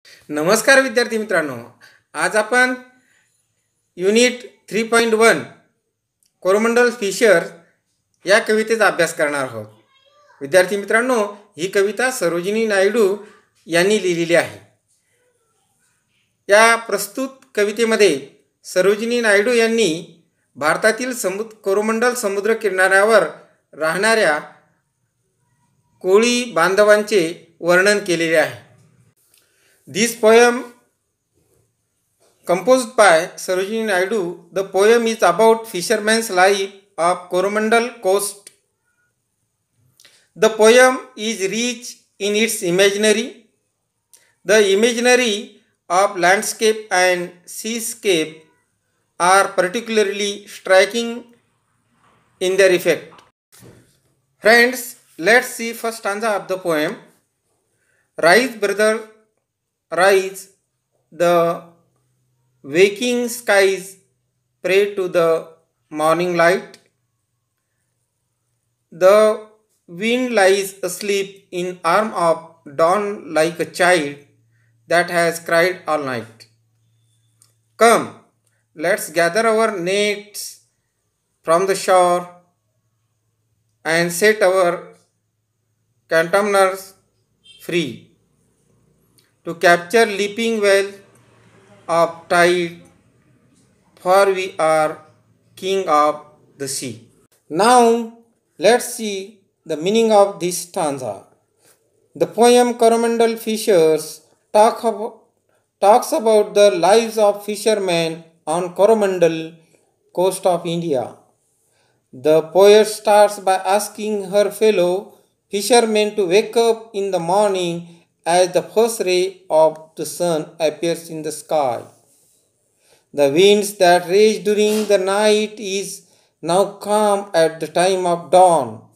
नमस्कार विद्यार्थी मित्रांनो. आज आपण युनिट 3.1 कोरोमंडल फिशर या कवितेचा अभ्यास करणार आहोत. विद्यार्थी मित्रांनो, ही कविता सरोजिनी नायडू यांनी लिहिलेली आहे. या प्रस्तुत कवितेमध्ये सरोजिनी नायडू यांनी भारतातील कोरोमंडल समुद्र किनाऱ्यावर राहणाऱ्या कोळी बांधवांचे वर्णन केलेले आहे. This poem composed by Sarojini Naidu, the poem is about fishermen's life of Coromandel coast. The poem is rich in its imaginary. The imaginary of landscape and seascape are particularly striking in their effect. Friends, let's see first stanza of the poem. Rise, brother, rise, the waking skies pray to the morning light. The wind lies asleep in arm of dawn like a child that has cried all night. Come, let's gather our nets from the shore and set our containers free to capture leaping whales of tide, for we are king of the sea. Now let's see the meaning of this stanza. The poem Coromandel Fishers talks about the lives of fishermen on Coromandel coast of India. The poet starts by asking her fellow fishermen to wake up in the morning as the first ray of the sun appears in the sky. The winds that rage during the night is now calm at the time of dawn,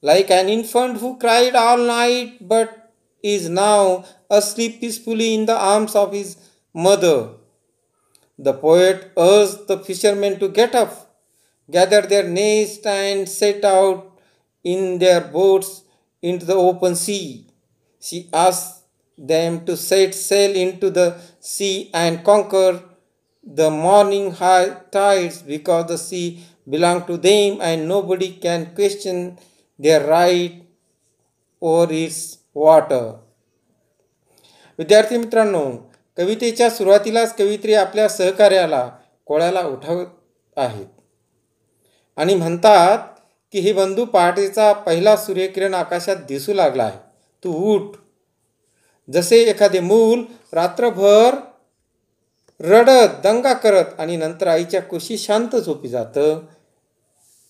like an infant who cried all night but is now asleep peacefully in the arms of his mother. The poet urged the fishermen to get up, gather their nets and set out in their boats into the open sea. She asked them to set sail into the sea and conquer the morning high tides, because the sea belongs to them and nobody can question their right over its water. विद्यार्थी मित्रांनो, कवितेच्या सुरुवातीलाच कवित्री आपल्या सहकार्याला कोळ्याला उठवत आहेत आणि म्हणतात की हे बंधू, पहाटेचा पहिला सूर्यकिरण आकाशात दिसू लागला आहे. तू उठ. जसे एखादे मूल रात्रभर रडत दंगा करत आणि नंतर आईच्या कुशी शांत झोपी जातं,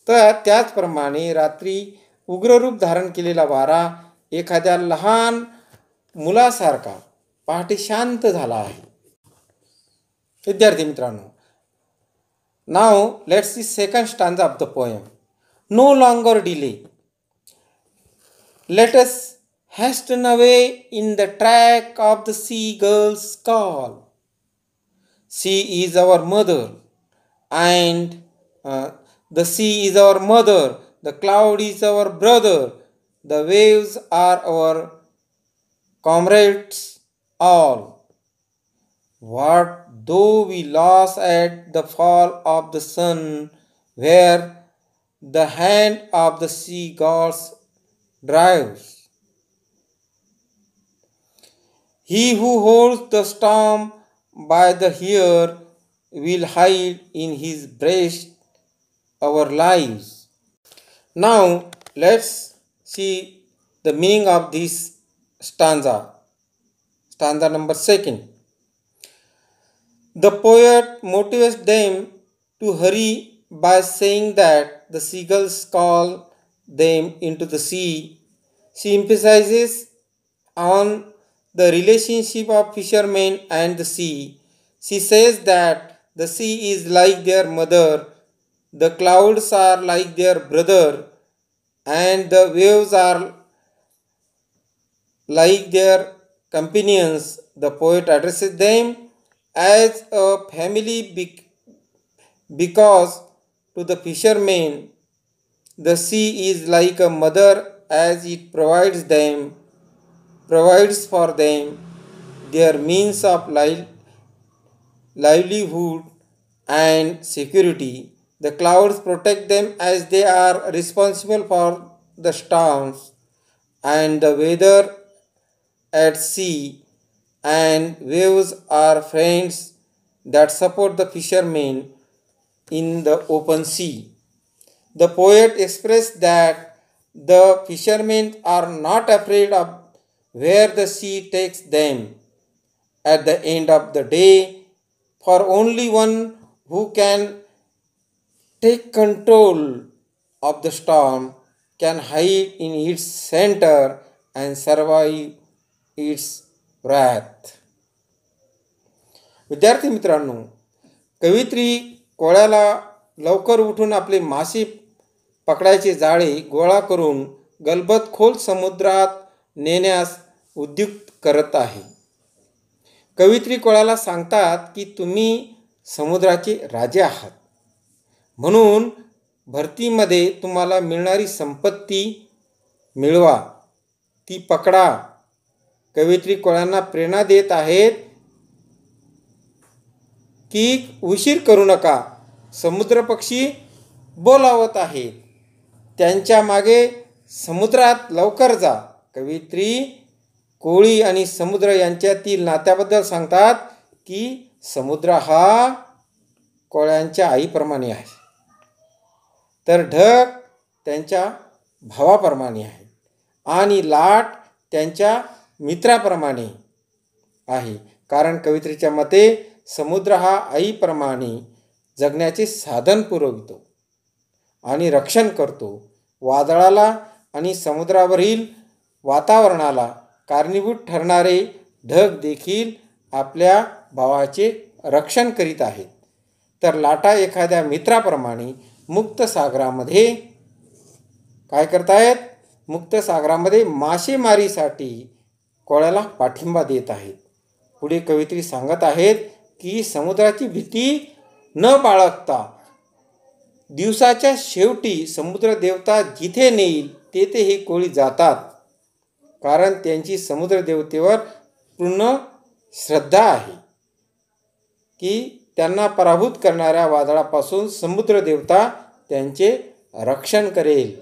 तर त्याचप्रमाणे रात्री उग्ररूप धारण केलेला वारा एखाद्या लहान मुलासारखा पहाटे शांत झाला आहे. विद्यार्थी मित्रांनो, now let's see second stanza of the poem. No longer delay, let us hasten away in the track of the seagull's call. Sea is our mother, and the sea is our mother. The cloud is our brother. The waves are our comrades all. What though we lost at the fall of the sun, where the hand of the sea gods drives? He who holds the storm by the hair will hide in his breast our lives. Now let's see the meaning of this stanza. Stanza number 2. The poet motivates them to hurry by saying that the seagulls call them into the sea. She emphasizes on the relationship of fishermen and the sea. She says that the sea is like their mother, the clouds are like their brother, and the waves are like their companions. The poet addresses them as a family because to the fishermen the sea is like a mother, as it provides for them their means of livelihood and security. The clouds protect them as they are responsible for the storms and the weather at sea, and waves are friends that support the fishermen in the open sea. The poet expressed that the fishermen are not afraid of where the sea takes them at the end of the day, for only one who can take control of the storm can hide in its center and survive its wrath. विद्यार्थी मित्रांनो, कवयित्री कोळ्याला लवकर उठून आपले मासे पकडायचे जाळे गोळा करून गलबत खोल समुद्रात नेण्यास उद्युक्त करत आहे. कवयित्री कोळ्याला सांगतात की तुम्ही समुद्राचे राजे आहात, म्हणून भरतीमध्ये तुम्हाला मिळणारी संपत्ती मिळवा, ती पकडा. कवयित्री कोळ्यांना प्रेरणा देत आहेत की उशीर करू नका, समुद्र पक्षी बोलावत आहेत, त्यांच्या मागे समुद्रात लवकर जा. कवयित्री कोळी आणि समुद्र यांच्यातील नात्याबद्दल सांगतात की समुद्र हा कोळ्यांच्या आईप्रमाणे आहे, तर ढग त्यांच्या भावाप्रमाणे आहे आणि लाट त्यांच्या मित्राप्रमाणे आहे. कारण कवयित्रीच्या मते समुद्र हा आईप्रमाणे जगण्याचे साधन पुरवितो आणि रक्षण करतो. वादळाला आणि समुद्रावरील वातावरणाला कारणीभूत ठरणारे ढग देखील आपल्या भावाचे रक्षण करीत आहेत, तर लाटा एखाद्या मित्राप्रमाणे मुक्त सागरामध्ये काय करतायत? मुक्त सागरामध्ये मासेमारीसाठी कोळ्याला पाठिंबा देत आहेत. पुढे कवयित्री सांगत आहेत की समुद्राची भीती न बाळगता दिवसाच्या शेवटी समुद्र देवता जिथे नेईल तेथे हे कोळी जातात, कारण त्यांची समुद्र देवतेवर पूर्ण श्रद्धा आहे की त्यांना पराभूत करणाऱ्या वादळापासून समुद्र देवता त्यांचे रक्षण करेल.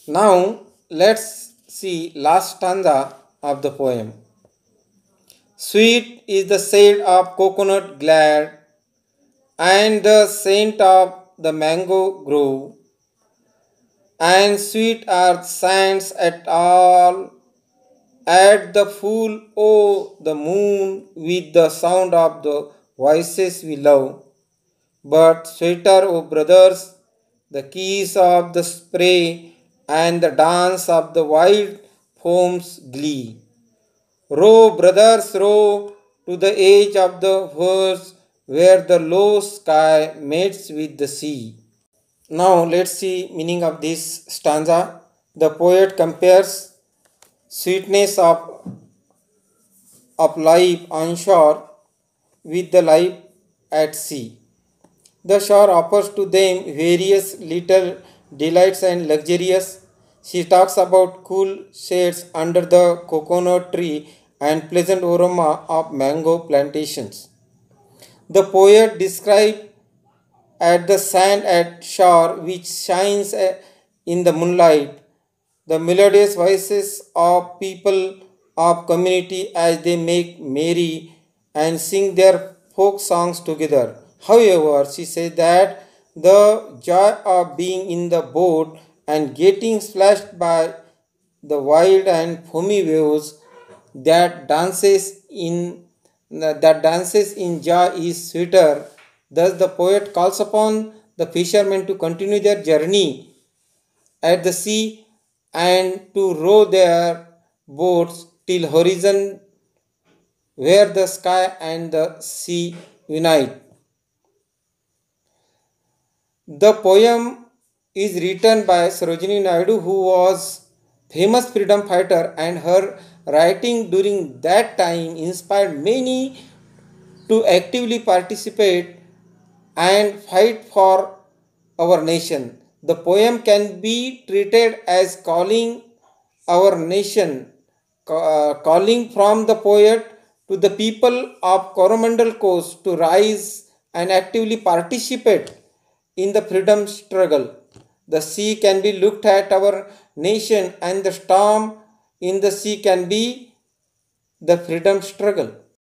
Now let's see last stanza of the poem. Sweet is the shade of coconut glad, and the scent of the mango grove, and sweet are sands at all at the full o' the moon with the sound of the voices we love. But sweeter, O brothers, the kiss of the spray and the dance of the wild foam's glee. Row, brothers, row to the edge of the verse where the low sky meets with the sea. Now let's see meaning of this stanza. The poet compares sweetness of life on shore with the life at sea. The shore offers to them various little delights and luxurious. She talks about cool shades under the coconut tree and pleasant aroma of mango plantations. The poet describes at the sand at shore which shines in the moonlight, the melodious voices of people of community as they make merry and sing their folk songs together. However, she says that the joy of being in the boat and getting splashed by the wild and foamy waves that dances in joy is sweeter. Thus the poet calls upon the fishermen to continue their journey at the sea and to row their boats till horizon where the sky and the sea unite. The poem is written by Sarojini Naidu, who was famous freedom fighter, and her writing during that time inspired many to actively participate and fight for our nation. The poem can be treated as calling our nation, calling from the poet to the people of Coromandel Coast to rise and actively participate in the freedom struggle. The sea can be looked at our nation, and the storm in the sea can be the freedom struggle.